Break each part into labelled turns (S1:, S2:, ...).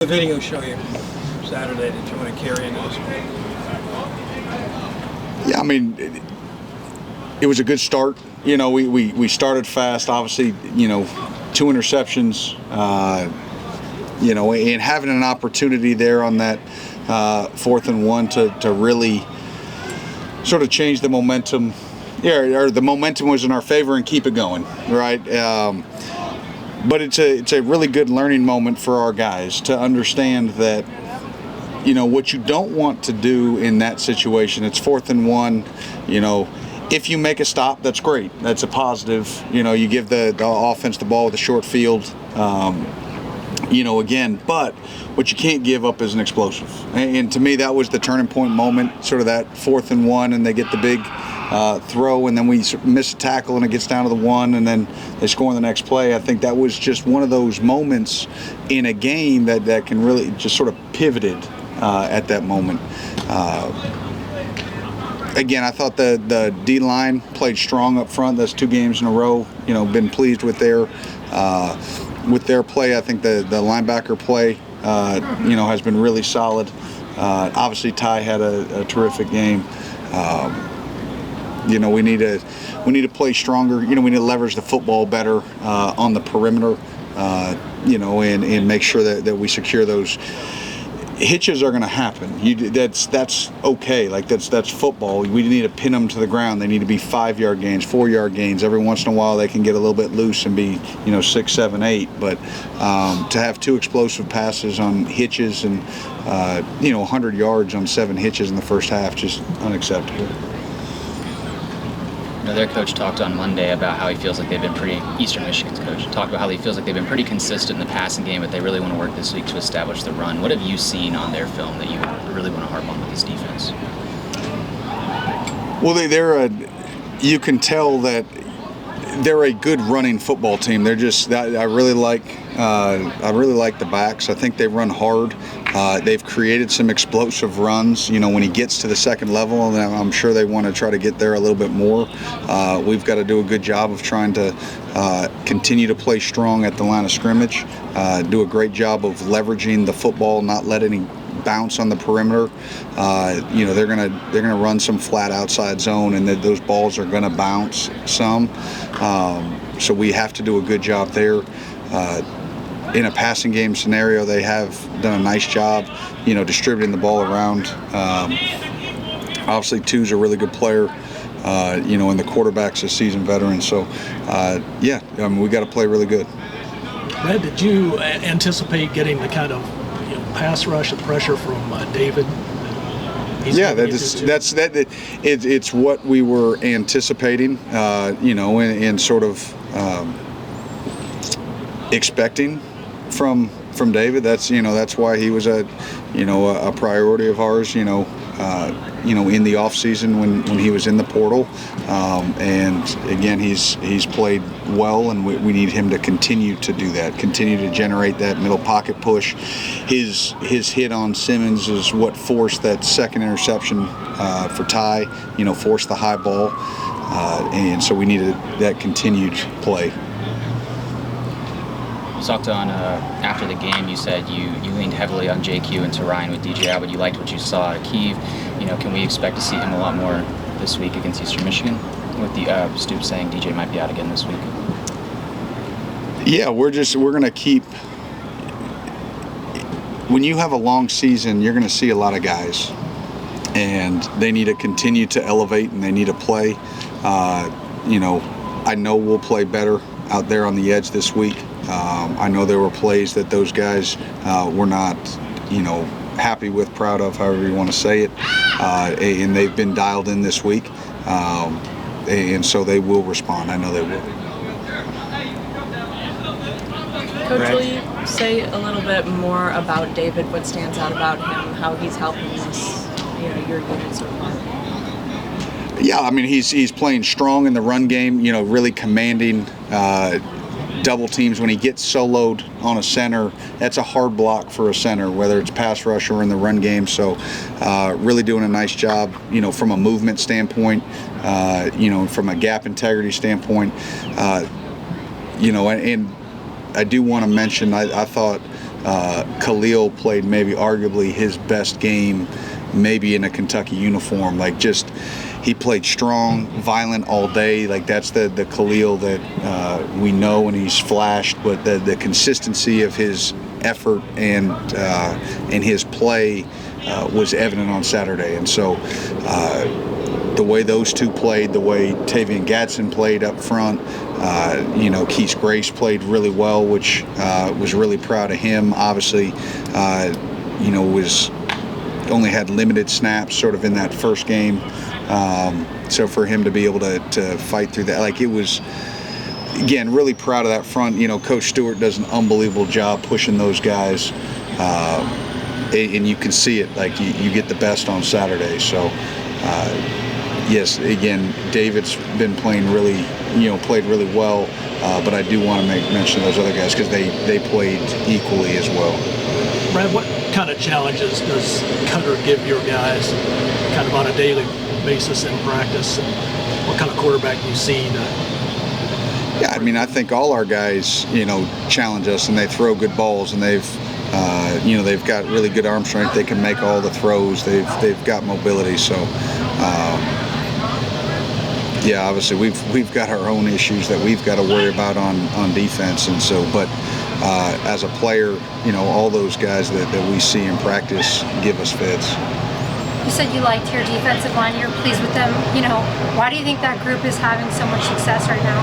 S1: The video show you Saturday that you want to carry into this game?
S2: Yeah, I mean, it was a good start. You know, we started fast. Obviously, you know, 2 interceptions. You know, and having an opportunity there on that 4th and 1 to really sort of change the momentum. Yeah, or the momentum was in our favor and keep it going, right? But it's a really good learning moment for our guys to understand that, you know, what you don't want to do in that situation. It's 4th and 1. You know, if you make a stop, that's great. That's a positive. You know, you give the offense the ball with a short field. You know, again, but what you can't give up is an explosive. And to me, that was the turning point moment. Sort of that 4th and 1, and they get the big throw, and then we miss a tackle, and it gets down to the 1, and then they score in the next play. I think that was just one of those moments in a game that can really just sort of pivoted at that moment. Again, I thought the D-line played strong up front. That's 2 games in a row. You know, been pleased with their play. I think the linebacker play, you know, has been really solid. Obviously, Ty had a terrific game. You know, we need to play stronger. You know, we need to leverage the football better on the perimeter. You know, and make sure that we secure those. Hitches are going to happen. That's okay. Like that's football. We need to pin them to the ground. They need to be 5-yard gains, 4-yard gains. Every once in a while, they can get a little bit loose and be, you know, 6, 7, 8. But to have 2 explosive passes on hitches and you know, 100 yards on 7 hitches in the first half, just unacceptable.
S3: Their coach talked on Monday about how he feels like they've been Eastern Michigan's coach talked about how he feels like they've been pretty consistent in the passing game, but they really want to work this week to establish the run. What have you seen on their film that you really want to harp on with this defense?
S2: Well, you can tell that they're a good running football team. They're just I really like the backs. I think they run hard. They've created some explosive runs. You know, when he gets to the second level, and I'm sure they want to try to get there a little bit more. We've got to do a good job of trying to continue to play strong at the line of scrimmage. Do a great job of leveraging the football, not letting him bounce on the perimeter. You know, they're gonna run some flat outside zone, and those balls are gonna bounce some. So we have to do a good job there. In a passing game scenario, they have done a nice job, you know, distributing the ball around. Obviously, Tu's a really good player, you know, and the quarterback's a seasoned veteran. So, yeah, I mean, we got to play really good.
S4: Brad, did you anticipate getting the kind of, you know, pass rush and pressure from David?
S2: Yeah, it's what we were anticipating, you know, and sort of expecting from David. That's, you know, that's why he was a priority of ours, you know, in the off season when he was in the portal. And again, he's played well, and we need him to continue to do that, continue to generate that middle pocket push. His hit on Simmons is what forced that second interception for Ty, you know, forced the high ball. And so we needed that continued play.
S3: You talked on after the game. You said you leaned heavily on JQ and Ryan with DJ out, but you liked what you saw at Kiev. You know, can we expect to see him a lot more this week against Eastern Michigan? With the Stoop saying DJ might be out again this week.
S2: Yeah, we're going to keep. When you have a long season, you're going to see a lot of guys, and they need to continue to elevate, and they need to play. You know, I know we'll play better out there on the edge this week. I know there were plays that those guys were not, you know, happy with, proud of, however you want to say it, and they've been dialed in this week, and so they will respond. I know they will.
S5: Coach, will you say a little bit more about David? What stands out about him? How he's helping this, you know, your unit so far?
S2: Yeah, I mean, he's playing strong in the run game. You know, really commanding double teams. When he gets soloed on a center, that's a hard block for a center, whether it's pass rush or in the run game. So really doing a nice job, you know, from a movement standpoint, you know, from a gap integrity standpoint, you know, and I do want to mention, I thought Khalil played maybe arguably his best game, maybe in a Kentucky uniform. Like, just he played strong, violent all day. Like, that's the Khalil that we know and he's flashed, but the consistency of his effort and his play was evident on Saturday. And so the way those two played, the way Tavian Gadsden played up front, Keith Grace played really well, which was really proud of him. Obviously, was only had limited snaps sort of in that first game. So for him to be able to fight through that, like, it was, again, really proud of that front. Coach Stewart does an unbelievable job pushing those guys. And you can see it, like, you get the best on Saturday. So, yes, again, David's been playing really, played really well. But I do want to make mention of those other guys because they played equally as well.
S4: Brad, what kind of challenges does Cutter give your guys kind of on a daily basis in practice? And what kind of quarterback do you see?
S2: Yeah, I mean, I think all our guys, challenge us, and they throw good balls, and they've got really good arm strength. They can make all the throws. They've got mobility. So, yeah, obviously we've got our own issues that we've got to worry about on defense, and so, but as a player, all those guys that we see in practice give us fits.
S6: You said you liked your defensive line. You're pleased with them. Why do you think that group is having so much success right now?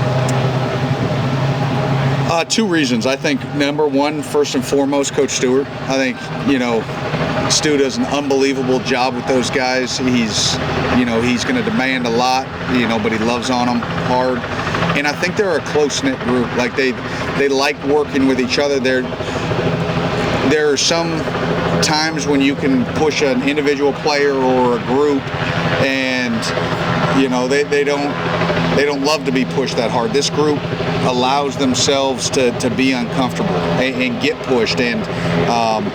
S2: Two reasons. I think, number one, first and foremost, Coach Stewart. I think, Stu does an unbelievable job with those guys. He's going to demand a lot, but he loves on them hard. And I think they're a close-knit group. Like, they like working with each other. There are some times when you can push an individual player or a group, and they don't love to be pushed that hard. This group allows themselves to be uncomfortable and get pushed, and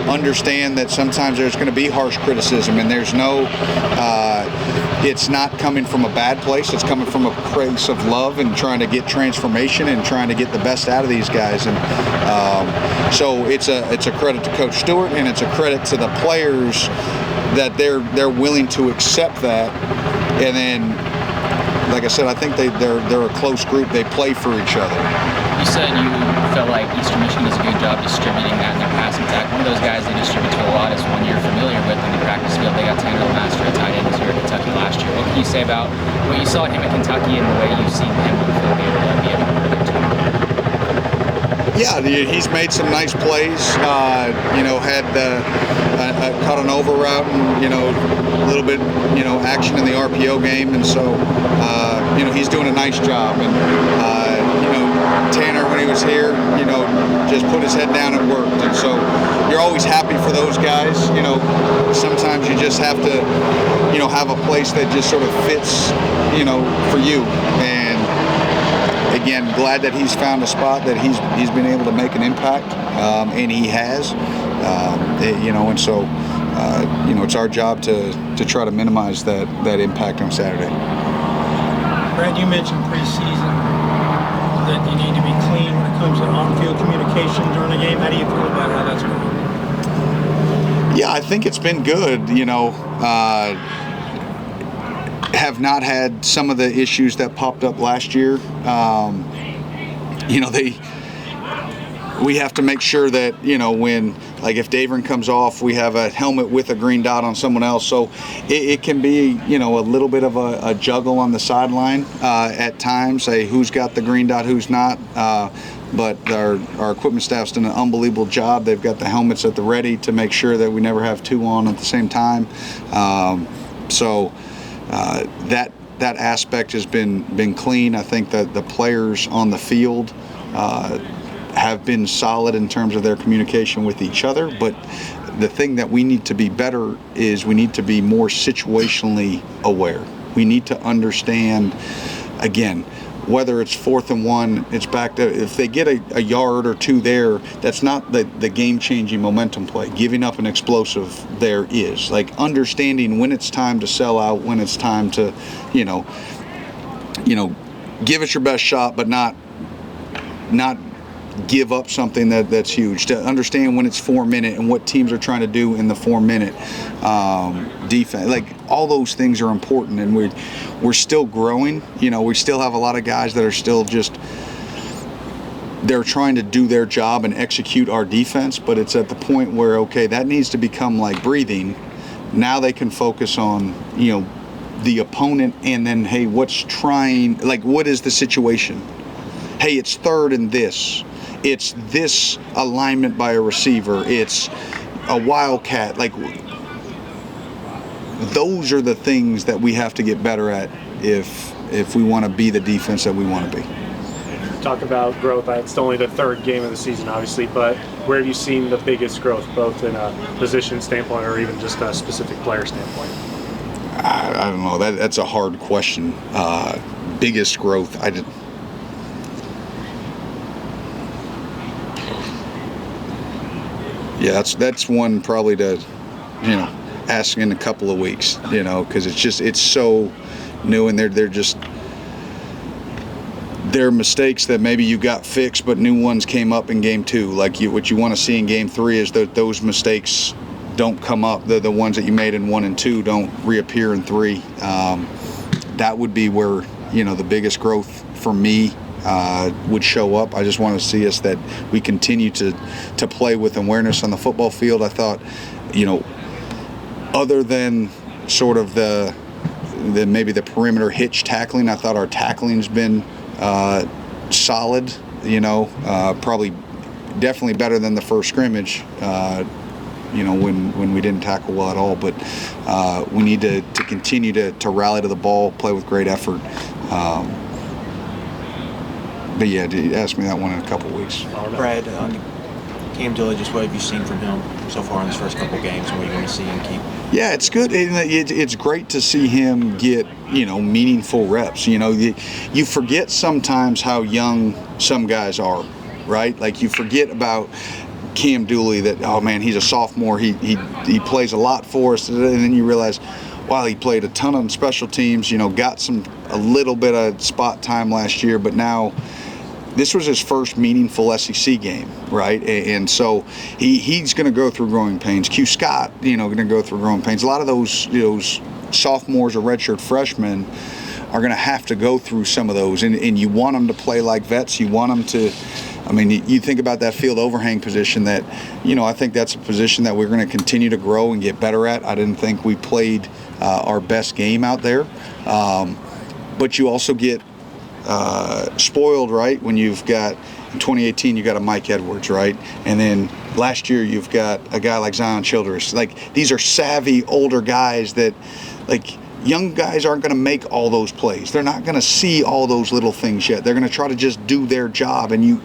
S2: understand that sometimes there's going to be harsh criticism, and there's no it's not coming from a bad place. It's coming from a place of love and trying to get transformation and trying to get the best out of these guys. And so it's a credit to Coach Stewart, and it's a credit to the players that they're willing to accept that. And then, like I said, I think they're a close group. They play for each other.
S3: You said you felt like Eastern Michigan does a good job distributing that in their passing attack. One of those guys they distribute to a lot is one you're familiar with in the practice field. They got Tanner Master at tight end this year at Kentucky last year. What can you say about what you saw at him at Kentucky and the way you've seen him on the field be able to be able to do there too?
S2: Yeah, he's made some nice plays. Had caught an over route and a little bit action in the RPO game, and so he's doing a nice job. And Tanner, when he was here, just put his head down and worked. And so you're always happy for those guys. Sometimes you just have to have a place that just sort of fits for you. And again, glad that he's found a spot that he's been able to make an impact, and he has. And so it's our job to try to minimize that impact on Saturday.
S1: Brad, you mentioned preseason that you need to be clean when it comes to on-field communication during the game. How do you feel about how that's going?
S2: Yeah, I think it's been good. Have not had some of the issues that popped up last year. We have to make sure that, when, like, if Davern comes off, we have a helmet with a green dot on someone else. So it can be, a little bit of a juggle on the sideline at times, say who's got the green dot, who's not. But our equipment staff's done an unbelievable job. They've got the helmets at the ready to make sure that we never have two on at the same time. That aspect has been clean. I think that the players on the field have been solid in terms of their communication with each other, but the thing that we need to be better is we need to be more situationally aware. We need to understand, again, whether it's 4th and 1, it's back to, if they get a yard or two there, that's not the game-changing momentum play. Giving up an explosive there is. Like, understanding when it's time to sell out, when it's time to, give it your best shot, but not give up something that's huge, to understand when it's 4 minute and what teams are trying to do in the 4 minute defense. Like, all those things are important, and we're still growing. You know, we still have a lot of guys that are still just, they're trying to do their job and execute our defense, but it's at the point where, okay, that needs to become like breathing. Now they can focus on, you know, the opponent, and then, hey, what is the situation? Hey, it's third and this. It's this alignment by a receiver. It's a wildcat. Like, those are the things that we have to get better at if we want to be the defense that we want to be.
S7: Talk about growth. It's only the third game of the season, obviously, but where have you seen the biggest growth, both in a position standpoint or even just a specific player standpoint?
S2: I don't know. That's a hard question. Biggest growth. Yeah, that's one probably to, you know, ask in a couple of weeks, you know, because it's so new, and they're mistakes that maybe you got fixed, but new ones came up in game 2. Like, what you want to see in game 3 is that those mistakes don't come up. The ones that you made in 1 and 2 don't reappear in 3. That would be where, you know, the biggest growth for me would show up. I just want to see us that we continue to play with awareness on the football field. I thought, you know, other than sort of the maybe the perimeter hitch tackling, I thought our tackling's been solid, you know, probably definitely better than the first scrimmage, you know, when we didn't tackle well at all. But we need to continue to rally to the ball, play with great effort. But yeah, ask me that one in a couple of weeks.
S8: Brad, Cam Dooley, just what have you seen from him so far in his first couple of games, and what are you going to see him keep?
S2: Yeah, it's good. It's great to see him get, you know, meaningful reps. You know, you forget sometimes how young some guys are, right? Like, you forget about Cam Dooley, that, oh man, he's a sophomore. He plays a lot for us, and then you realize, wow, he played a ton on special teams. You know, got a little bit of spot time last year, but now this was his first meaningful SEC game, right? And so he's going to go through growing pains. Q Scott, you know, going to go through growing pains. A lot of those sophomores or redshirt freshmen are going to have to go through some of those. And you want them to play like vets. You want them to, I mean, you think about that field overhang position that, you know, I think that's a position that we're going to continue to grow and get better at. I didn't think we played our best game out there. But you also get spoiled, right, when you've got, in 2018 you got a Mike Edwards, right, and then last year you've got a guy like Zion Childress. Like, these are savvy older guys that, like, young guys aren't going to make all those plays. They're not going to see all those little things yet. They're going to try to just do their job, and you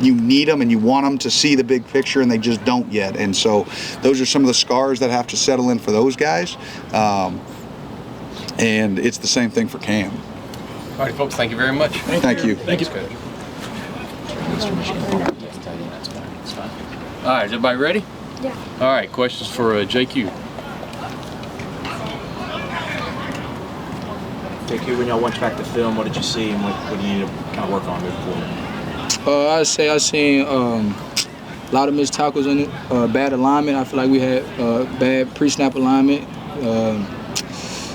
S2: need them and you want them to see the big picture, and they just don't yet. And so those are some of the scars that have to settle in for those guys, and it's the same thing for Cam.
S9: All right, folks, thank you very much.
S2: Thank you.
S4: Thank you.
S9: All right, is everybody ready?
S6: Yeah.
S9: All right, questions for JQ.
S8: JQ, when y'all went back to film, what did you see, and what do you need to kind of work on moving forward?
S10: I'd say I seen a lot of missed tackles in it, bad alignment. I feel like we had bad pre-snap alignment.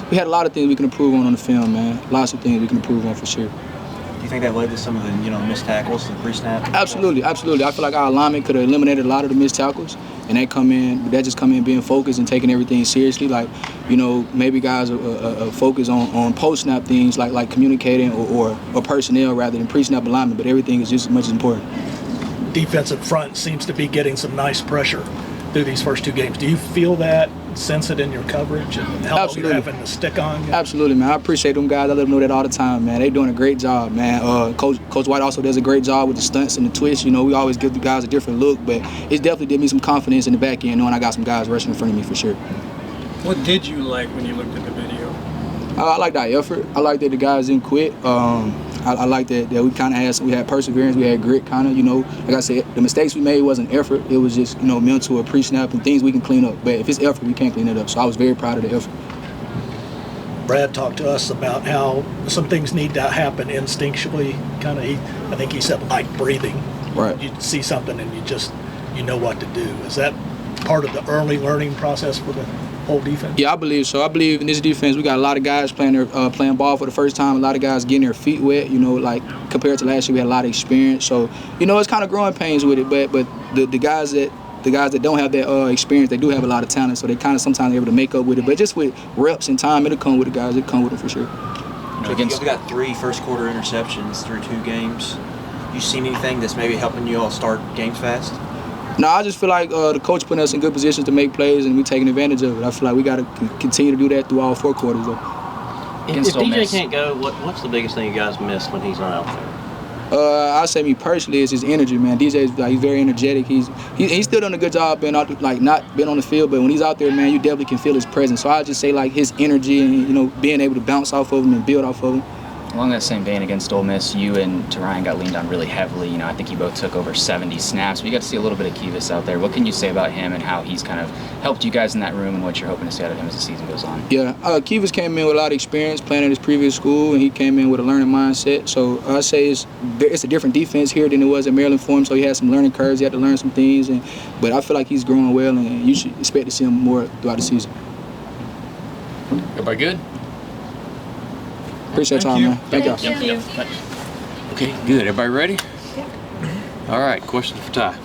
S10: We had a lot of things we can improve on the film, man. Lots of things we can improve on for sure.
S8: Do you think that led to some of the, you know, missed tackles, the pre-snap?
S10: Absolutely. I feel like our alignment could have eliminated a lot of the missed tackles, and that just come in being focused and taking everything seriously. Like, you know, maybe guys are focused on post-snap things like communicating or personnel rather than pre-snap alignment, but everything is just as much as important.
S4: Defensive front seems to be getting some nice pressure through these first 2 games. Do you feel that, sense it in your coverage, and how long you're having to stick on?
S10: Absolutely, man. I appreciate them guys. I let them know that all the time, man. They're doing a great job, man. Coach White also does a great job with the stunts and the twists. You know, we always give the guys a different look, but it definitely did me some confidence in the back end, knowing I got some guys rushing in front of me for sure.
S1: What did you like when you looked at the video?
S10: I like that effort. I like that the guys didn't quit. I like that we kind of had perseverance, we had grit, kind of, you know. Like I said, the mistakes we made wasn't effort. It was just, you know, mental or pre-snap and things we can clean up. But if it's effort, we can't clean it up. So I was very proud of the effort.
S4: Brad talked to us about how some things need to happen instinctually. I think he said like breathing.
S10: Right.
S4: You see something and you know what to do. Is that part of the early learning process for the whole defense?
S10: Yeah, I believe so. I believe in this defense, we got a lot of guys playing ball for the first time. A lot of guys getting their feet wet. Like compared to last year, we had a lot of experience. So it's kind of growing pains with it. But the guys that don't have that experience, they do have a lot of talent. So they kind of sometimes able to make up with it. But just with reps and time, it'll come with the guys. It'll come with them for sure.
S8: You've got 3 first-quarter interceptions through 2 games. You seen anything that's maybe helping you all start games fast?
S10: No, I just feel like the coach putting us in good positions to make plays, and we taking advantage of it. I feel like we got to continue to do that through all 4 quarters, though.
S11: If DJ can't go, what's the biggest thing you guys miss when he's not out there?
S10: I say me personally is his energy, man. DJ's he's very energetic. He's still done a good job being out, not being on the field, but when he's out there, man, you definitely can feel his presence. So I just say his energy and being able to bounce off of him and build off of him.
S3: Along that same vein, against Ole Miss, you and Ty Bryant got leaned on really heavily. I think you both took over 70 snaps. We got to see a little bit of Kivas out there. What can you say about him and how he's kind of helped you guys in that room and what you're hoping to see out of him as the season goes on?
S10: Yeah, Kivas came in with a lot of experience playing at his previous school, and he came in with a learning mindset. So I say it's a different defense here than it was at Maryland for him. So he had some learning curves. He had to learn some things, but I feel like he's growing well, and you should expect to see him more throughout the season.
S9: Everybody good?
S10: Appreciate y'all, man. Thank y'all.
S5: Thank you.
S9: Okay, good. Everybody ready? All right, question for Ty.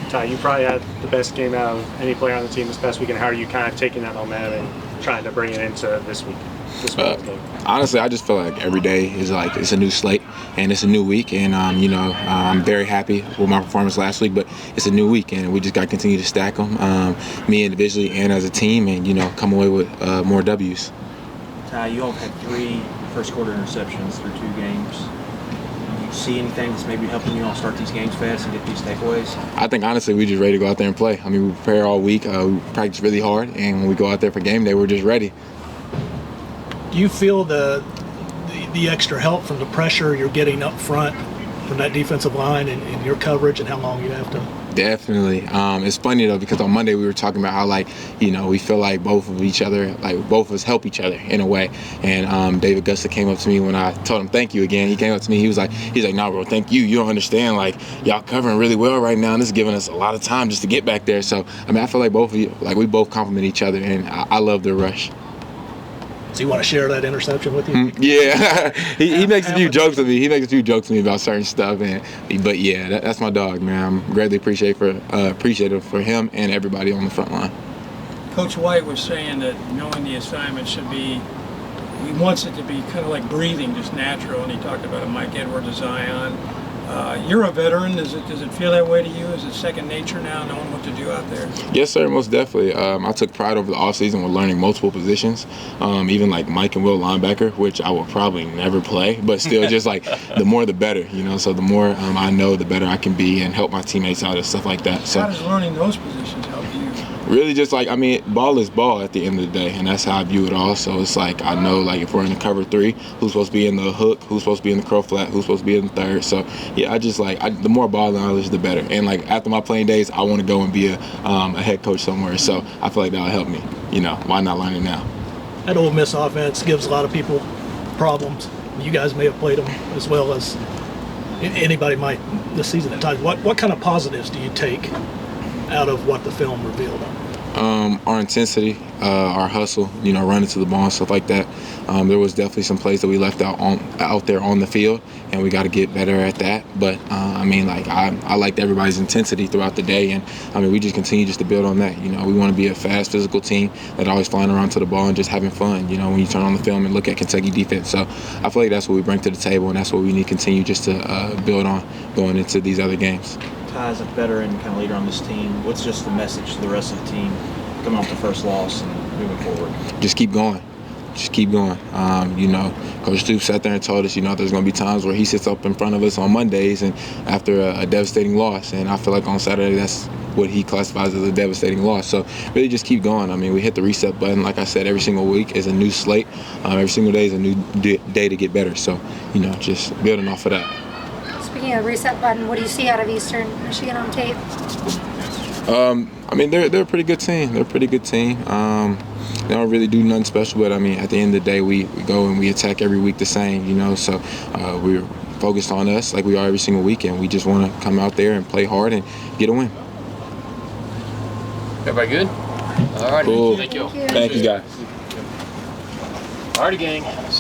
S7: Ty, you probably had the best game out of any player on the team this past weekend. How are you kind of taking that momentum and trying to bring it into this weekend's game?
S12: Honestly, I just feel like every day is it's a new slate and it's a new week. And, I'm very happy with my performance last week, but it's a new week and we just got to continue to stack them, me individually and as a team, and, come away with more W's.
S8: Ty, you all had 3 first-quarter interceptions through 2 games. Do you see anything that's maybe helping you all start these games fast and get these takeaways?
S12: I think, honestly, we're just ready to go out there and play. I mean, we prepare all week. We practice really hard, and when we go out there for game day, we're just ready.
S4: Do you feel the extra help from the pressure you're getting up front from that defensive line and your coverage and how long you have to?
S12: Definitely. It's funny though because on Monday we were talking about how we feel like both of us help each other in a way. And David Gusta came up to me when I told him thank you again. He came up to me. He's like, nah, bro, thank you. You don't understand. Y'all covering really well right now, and this is giving us a lot of time just to get back there. So I feel like both of you, we both compliment each other, and I love the rush.
S4: So you want to share that interception with you?
S12: Yeah, he makes a few jokes with me. He makes a few jokes with me about certain stuff, but yeah, that's my dog, man. I'm greatly appreciative for him and everybody on the front line.
S1: Coach White was saying that knowing the assignment should be, he wants it to be kind of like breathing, just natural, and he talked about a Mike Edwards, a Zion. You're a veteran. Does it feel that way to you? Is it second nature now, knowing what to do out there?
S12: Yes, sir, most definitely. I took pride over the offseason with learning multiple positions, even like Mike and Will linebacker, which I will probably never play, but still just the more the better, so the more I know, the better I can be and help my teammates out and stuff like that. So
S1: how does learning those positions help you?
S12: Really just ball is ball at the end of the day, and that's how I view it all. So it's I know if we're in the cover 3, who's supposed to be in the hook, who's supposed to be in the crow flat, who's supposed to be in the third. So yeah, I just the more ball knowledge, the better. And after my playing days, I want to go and be a head coach somewhere. So I feel like that'll help me. Why not learn it now?
S4: That Ole Miss offense gives a lot of people problems. You guys may have played them as well as anybody might this season at times. What kind of positives do you take out of what the film revealed?
S12: Our intensity, our hustle, running to the ball and stuff like that. There was definitely some plays that we left out there on the field, and we got to get better at that. But I liked everybody's intensity throughout the day, and we just continue just to build on that. We want to be a fast, physical team that always flying around to the ball and just having fun. When you turn on the film and look at Kentucky defense, so I feel like that's what we bring to the table, and that's what we need to continue just to build on going into these other games.
S8: Ty, as a veteran kind of leader on this team, what's just the message to the rest of the team coming off the first loss and moving forward?
S12: Just keep going. Just keep going. Coach Stoops sat there and told us, there's going to be times where he sits up in front of us on Mondays and after a devastating loss. And I feel like on Saturday, that's what he classifies as a devastating loss. So really just keep going. We hit the reset button. Like I said, every single week is a new slate. Every single day is a new day to get better. So, just building off of that.
S6: Speaking of reset button, what do you see out of Eastern Michigan on tape?
S12: They're a pretty good team. They don't really do nothing special, but at the end of the day, we go and we attack every week the same, So we're focused on us like we are every single weekend. We just want to come out there and play hard and get a win.
S9: Everybody good? All right.
S12: Cool.
S9: Thank you.
S12: Thank you, guys.
S9: All righty, gang.